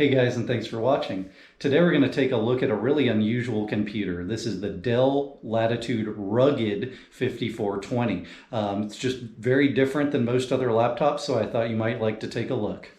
Hey guys, and thanks for watching. Today we're going to take a look at a really unusual computer. This is the Dell Latitude Rugged 5420. It's just very different than most other laptops, so I thought you might like to take a look.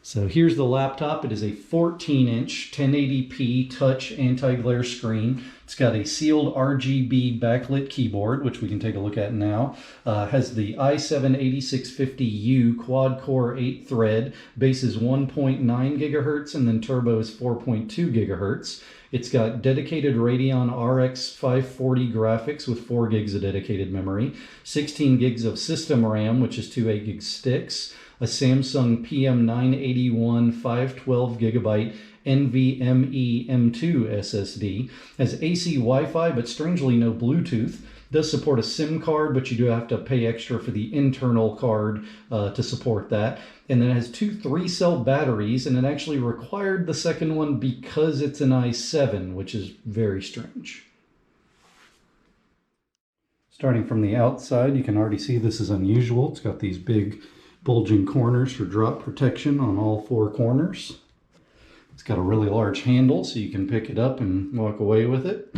So here's the laptop. It is a 14-inch 1080p touch anti-glare screen. It's got a sealed RGB backlit keyboard, which we can take a look at now. Has the i7-8650U quad-core 8-thread. Base is 1.9 gigahertz, and then turbo is 4.2 gigahertz. It's got dedicated Radeon RX 540 graphics with 4 gigs of dedicated memory, 16 gigs of system RAM, which is two 8-gig sticks, a Samsung PM981 512 gigabyte NVMe M.2 SSD, has AC Wi-Fi, but strangely no Bluetooth. Does support a SIM card, but you do have to pay extra for the internal card to support that. And then it has two 3-cell batteries, and it actually required the second one because it's an i7, which is very strange. Starting from the outside, you can already see this is unusual. It's got these big bulging corners for drop protection on all 4 corners. It's got a really large handle so you can pick it up and walk away with it.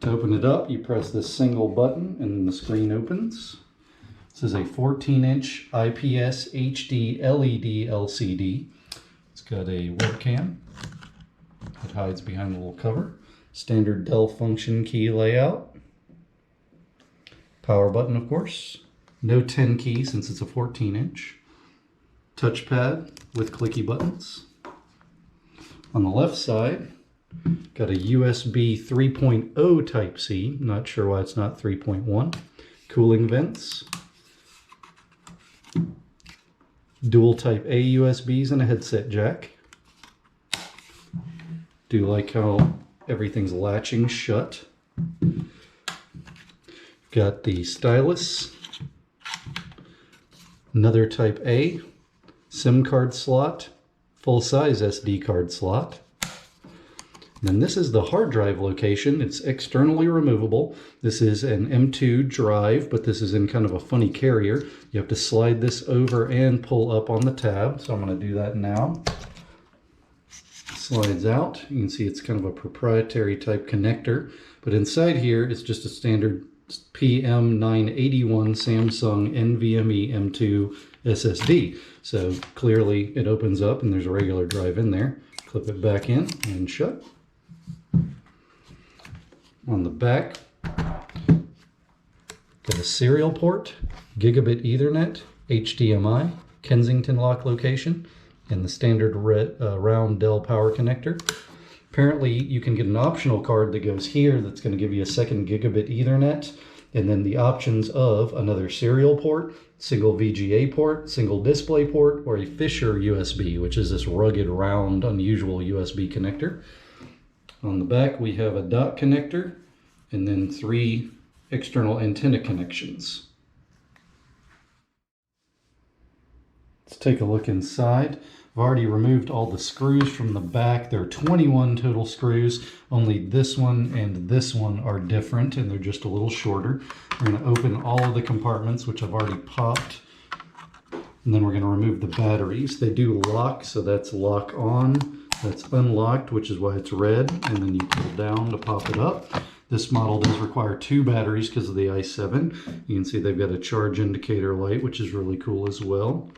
To open it up, you press this single button and the screen opens. This is a 14-inch IPS HD LED LCD. It's got a webcam. It hides behind a little cover. Standard Dell function key layout. Power button, of course. No 10 key since it's a 14-inch. Touchpad with clicky buttons. On the left side, got a USB 3.0 Type-C. Not sure why it's not 3.1. Cooling vents. Dual Type-A USBs and a headset jack. Do like how everything's latching shut. Got the stylus. Another Type-A, SIM card slot, full-size SD card slot. And then this is the hard drive location. It's externally removable. This is an M.2 drive, but this is in kind of a funny carrier. You have to slide this over and pull up on the tab. So I'm going to do that now. Slides out. You can see it's kind of a proprietary type connector, but inside here it's just a standard PM981 Samsung NVMe M.2 SSD. So clearly it opens up and there's a regular drive in there. Clip it back in and shut. On the back, got a serial port, gigabit Ethernet, HDMI, Kensington lock location, and the standard round Dell power connector. Apparently, you can get an optional card that goes here that's going to give you a second gigabit Ethernet, and then the options of another serial port, single VGA port, single display port, or a Fisher USB, which is this rugged, round, unusual USB connector. On the back, we have a dot connector, and then 3 external antenna connections. Let's take a look inside. I've already removed all the screws from the back. There are 21 total screws. Only this one and this one are different, and they're just a little shorter. We're going to open all of the compartments, which I've already popped. And then we're going to remove the batteries. They do lock, so that's lock on. That's unlocked, which is why it's red. And then you pull down to pop it up. This model does require 2 batteries because of the i7. You can see they've got a charge indicator light, which is really cool as well.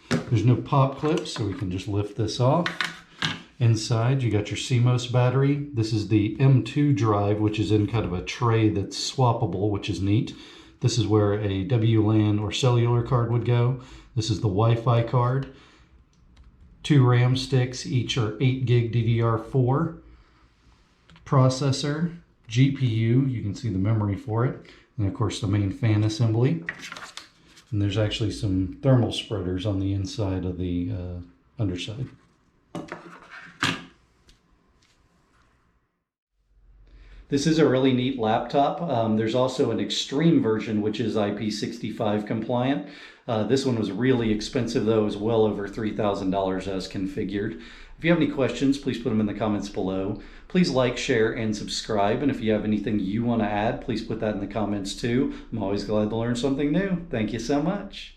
There's no pop clips, so we can just lift this off. Inside, you got your CMOS battery. This is the M.2 drive, which is in kind of a tray that's swappable, which is neat. This is where a WLAN or cellular card would go. This is the Wi-Fi card. 2 RAM sticks, each are 8 gig DDR4. Processor, GPU, you can see the memory for it. And of course the main fan assembly. And there's actually some thermal spreaders on the inside of the underside. This is a really neat laptop. There's also an extreme version, which is IP65 compliant. This one was really expensive though. It was well over $3,000 as configured. If you have any questions, please put them in the comments below. Please like, share, and subscribe. And if you have anything you want to add, please put that in the comments too. I'm always glad to learn something new. Thank you so much.